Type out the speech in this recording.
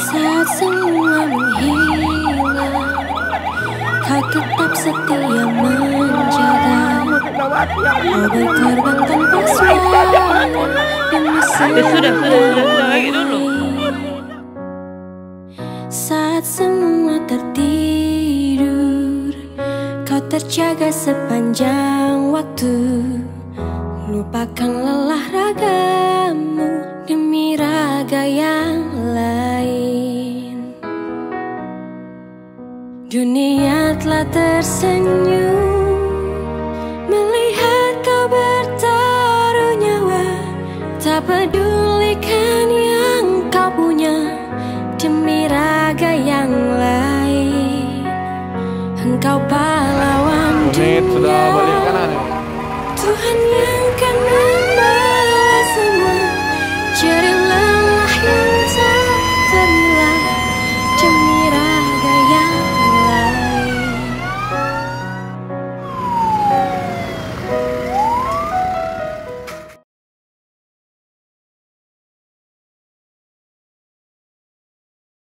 Saat semua menghilang, kau tetap setia menjaga. Kau berkorban tanpa suara demi Sudah lagi dulu. Saat semua tertidur, kau terjaga sepanjang waktu. Lupakan lelah ragamu demi raga yang lain. Dunia telah tersenyum melihat kau bertaruh nyawa. Tak pedulikan yang kau punya demi raga yang lain. Engkau pahlawan dunia, Tuhan yang